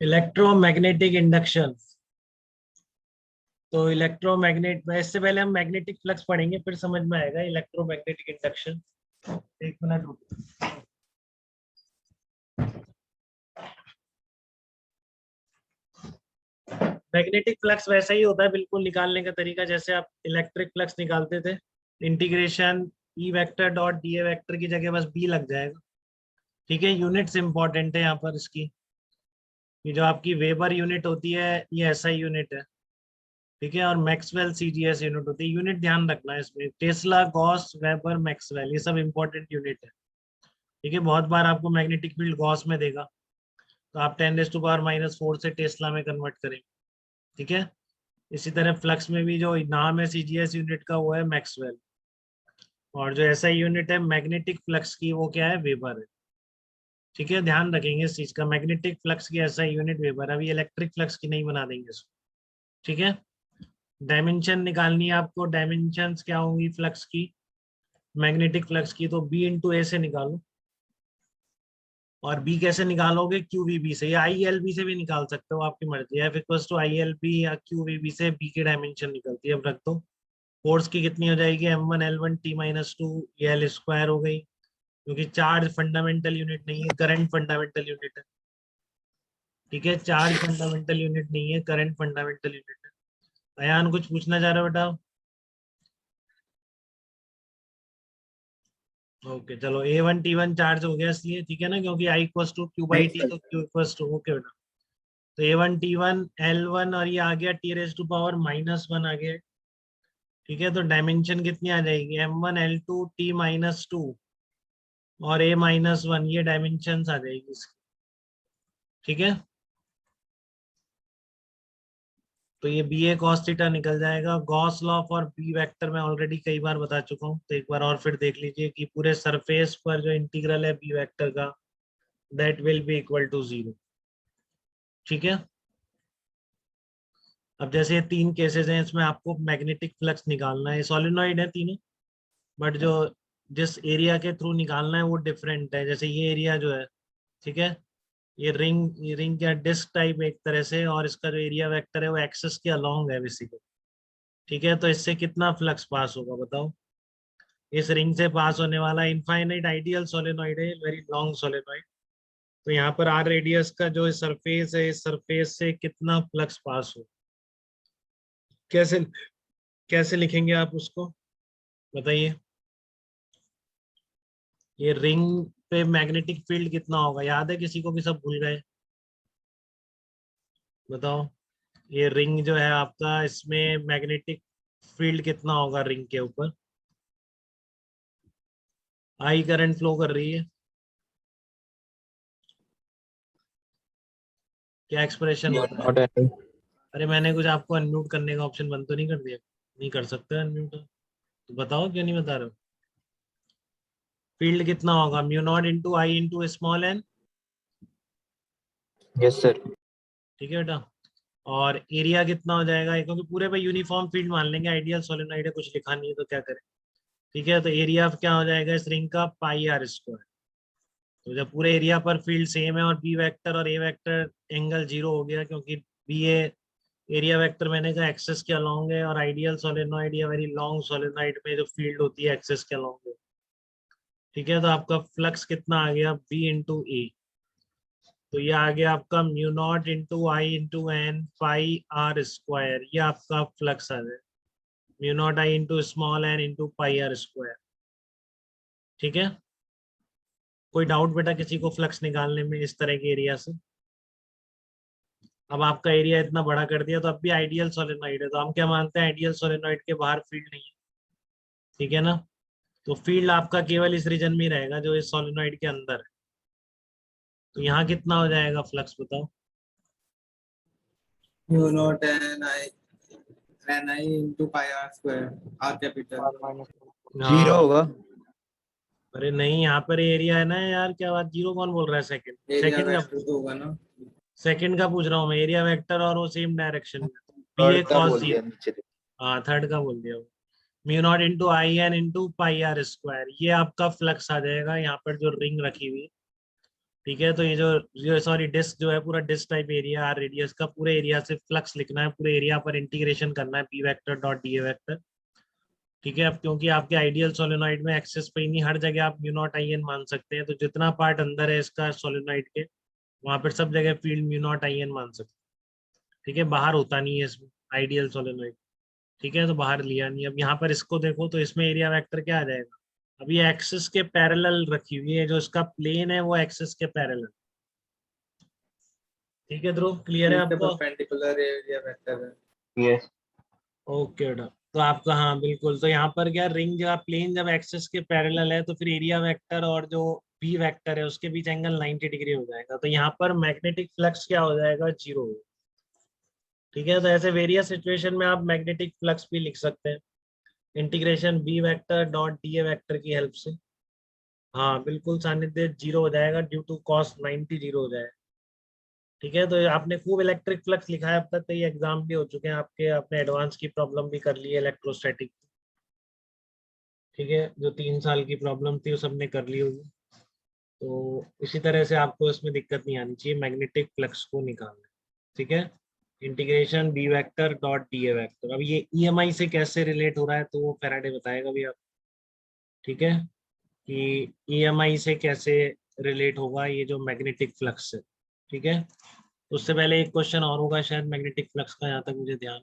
Electromagnetic induction. तो electromagnet में इससे पहले हम मैग्नेटिक फ्लक्स पढ़ेंगे, फिर समझ में आएगा इलेक्ट्रोमैग्नेटिक इंडक्शन। एक मिनट रुको। मैग्नेटिक फ्लक्स वैसा ही होता है बिल्कुल, निकालने का तरीका जैसे आप इलेक्ट्रिक फ्लक्स निकालते थे। Integration E vector dot D A vector की जगह बस बी लग जाएगा। ठीक है, यूनिट्स इंपॉर्टेंट है यहाँ पर इसकी। ये जो आपकी वेबर यूनिट होती है ये एसआई यूनिट है। ठीक है, और मैक्सवेल सीजीएस यूनिट होती है। यूनिट ध्यान रखना है इसमें, टेस्ला, गॉस, वेबर, मैक्सवेल, ये सब इंपॉर्टेंट यूनिट है। ठीक है, बहुत बार आपको मैग्नेटिक फील्ड गॉस में देगा, तो आप 10⁻⁻⁴ से टेस्ला में कन्वर्ट करेंगे। ठीक है, इसी तरह फ्लक्स में भी जो नाम है सीजीएस यूनिट का वो है मैक्सवेल, और जो एसआई यूनिट है मैग्नेटिक फ्लक्स की वो क्या है, वेबर है। ठीक है, ध्यान रखेंगे इस चीज का, मैग्नेटिक फ्लक्स की एसआई यूनिट वेबर। अभी इलेक्ट्रिक फ्लक्स की नहीं बना देंगे इसको। ठीक है, डायमेंशन निकालनी है आपको। डायमेंशंस क्या होंगी फ्लक्स की, मैग्नेटिक फ्लक्स की, तो बी इंटू ए से निकालो। और बी कैसे निकालोगे, क्यू वी बी से, या आई एल बी से भी निकाल सकते हो, आपकी मर्जी है। F equals to I L B या क्यू वी बी से बी की डायमेंशन निकलती है। अब रख दो, फोर्स की कितनी हो जाएगी, m1 L1 T-2, ये एल स्क्वायर हो गई, क्योंकि चार्ज फंडामेंटल यूनिट नहीं है, करंट फंडामेंटल यूनिट है। ठीक है, चार्ज फंडामेंटल यूनिट नहीं है, करंट फंडामेंटल यूनिट है। अयान कुछ पूछना चाह रहे हो बेटा? ओके चलो, A1 T1 चार्ज हो गया इसलिए, ठीक है ना, क्योंकि I equals to Q by T, तो Q इक्वल्स टू, ओके बेटा। तो A1 T1 L1 और ये आ गया T⁻⁻⁻1 आ गया। ठीक है, तो डायमेंशन कितनी आ जाएगी, m1 L2 T-2 और A-1, ये डायमेंशन आ जाएगी इसकी। ठीक है, तो ये बी ए कॉस थीटा निकल जाएगा। Gauss law for B vector मैं ऑलरेडी कई बार बता चुका हूँ, तो एक बार और फिर देख लीजिए कि पूरे सरफेस पर जो इंटीग्रल है बी वेक्टर का, that will be equal to 0। ठीक है, अब जैसे ये तीन केसेस हैं, इसमें आपको मैग्नेटिक फ्लक्स निकालना है। सॉलिनॉइड है तीनों, बट जो जिस एरिया के थ्रू निकालना है वो डिफरेंट है। जैसे ये एरिया जो है, ठीक है, ये रिंग या डिस्क टाइप एक तरह से, और इसका जो एरिया वेक्टर है वो एक्सिस के अलोंग है बेसिकली। ठीक है, तो इससे कितना फ्लक्स पास होगा बताओ। इस रिंग से पास होने वाला इनफाइनाइट आइडियल सोलेनॉइड है, वेरी लॉन्ग सोलेनॉइड। तो यहाँ पर आर रेडियस का जो सरफेस है, इस सरफेस से कितना फ्लक्स पास हो, कैसे कैसे लिखेंगे आप उसको, बताइए। ये रिंग पे मैग्नेटिक फील्ड कितना होगा, याद है किसी को कि सब भूल गए? बताओ, ये रिंग जो है आपका, इसमें मैग्नेटिक फील्ड कितना होगा रिंग के ऊपर? आई करंट फ्लो कर रही है, क्या एक्सप्रेशन होता है? अरे मैंने कुछ आपको अनम्यूट करने का ऑप्शन बंद तो नहीं कर दिया? नहीं कर सकते अनम्यूट, तो बताओ क्यों नहीं बता रहे हो। फील्ड कितना होगा, mu naught into I into small n. Yes sir. ठीक है बेटा, और एरिया कितना हो जाएगा, क्योंकि पूरे पे यूनिफॉर्म फील्ड मान लेंगे, आइडियल सोलेनोइड है, कुछ लिखा नहीं है तो क्या करें। ठीक है, तो एरिया क्या हो जाएगा इस रिंग का, पाई आर स्क्वायर। तो जब पूरे एरिया पर फील्ड सेम है और बी वेक्टर और ए वेक्टर एंगल 0 हो गया, क्योंकि बी ए एरिया वेक्टर मैंने कहा एक्सेस के अलोंग है, और आइडियल सोलेनोइड या वेरी लॉन्ग सोलेनोइड में जो फील्ड होती है एक्सेस के अलोंग है। ठीक है, तो आपका फ्लक्स कितना आ गया, बी इंटू ए। तो ये आ गया आपका mu naught into I into N pi R square, ये आपका फ्लक्स आ गया, mu naught I into small N into pi R square. ठीक है, कोई डाउट बेटा किसी को फ्लक्स निकालने में इस तरह के एरिया से? अब आपका एरिया इतना बड़ा कर दिया, तो अब भी आइडियल सोलेनोइड है, तो हम क्या मानते हैं, आइडियल सोलेनोइड के बाहर फील्ड नहीं है। ठीक है ना, तो फील्ड आपका केवल इस रीजन में ही रहेगा जो इस सोलेनोइड के अंदर है। तो यहाँ कितना हो जाएगा फ्लक्स बताओ? Mu naught N I into pi R square, R capital. Zero हाँ, होगा। अरे नहीं, यहाँ पर एरिया है ना यार, क्या बात, जीरो कौन बोल रहा है? सेकंड एरिया सेकंड का, वेक्टर तो होगा ना। सेकंड का पूछ रहा हूँ मैं, एरिया वेक्टर और वो सेम डायरेक्शन में, बी ए थर्ड का कॉस बोल दिया 0। नीचे। हाँ, थर्ड का बोल दिया वो। Mu naught into I N into pi R square, ये आपका फ्लक्स आ जाएगा यहाँ पर जो रिंग रखी हुई है। ठीक है, तो ये जो सॉरी डिस्क जो है पूरा disc type area R radius का पूरे एरिया से फ्लक्स लिखना है, पूरे एरिया पर इंटीग्रेशन करना है P vector dot D A vector. ठीक है, अब क्योंकि आपके आइडियल सोलेनोइड में एक्सेस पे ही नहीं, हर जगह आप म्यू नॉट आई एन मान सकते हैं, तो जितना पार्ट अंदर है इसका सोलेनोइड के वहां पर सब जगह field mu naught I N मान सकते हैं। ठीक है, बाहर होता नहीं है इसमें आइडियल सोलेनोइड। ठीक है, तो बाहर लिया नहीं। अब यहाँ पर इसको देखो तो इसमें एरिया वेक्टर क्या आ जाएगा, अब ये एक्सिस के पैरेलल रखी हुई है, जो इसका प्लेन है वो एक्सिस के पैरेलल। ठीक है ध्रुव, क्लियर है इसके आपको? परपेंडिकुलर एरिया वेक्टर है। यस। ओके बेटा, तो आपका हाँ बिल्कुल, तो यहाँ पर क्या रिंग जब प्लेन जब एक्सिस के पैरेलल है तो फिर एरिया वेक्टर और जो बी वेक्टर है उसके बीच एंगल 90 डिग्री हो जाएगा, तो यहाँ पर मैग्नेटिक फ्लक्स क्या हो जाएगा, 0। ठीक है, तो ऐसे वेरियस सिचुएशन में आप मैग्नेटिक फ्लक्स भी लिख सकते हैं integration B vector dot D A vector की हेल्प से। हाँ बिल्कुल, सानिध्य 0 हो जाएगा, ड्यू टू कॉस 90 0 हो जाएगा। ठीक है, तो आपने खूब इलेक्ट्रिक फ्लक्स लिखा है अब तक, तो ये एग्जाम भी हो चुके हैं आपके, आपने एडवांस की प्रॉब्लम भी कर ली है इलेक्ट्रोस्टैटिक। ठीक है, जो 3 साल की प्रॉब्लम थी वो सबने कर ली होगी, तो इसी तरह से आपको इसमें दिक्कत नहीं आनी चाहिए मैग्नेटिक फ्लक्स को निकालना। ठीक है, integration B vector dot D A vector. अब ये ईएमआई से कैसे रिलेट हो रहा है तो वो फैराडे बताएगा भी आप। ठीक है, कि ईएमआई से कैसे रिलेट होगा ये जो मैग्नेटिक फ्लक्स है। ठीक है, उससे पहले एक क्वेश्चन और होगा शायद मैग्नेटिक फ्लक्स का, यहाँ तक मुझे ध्यान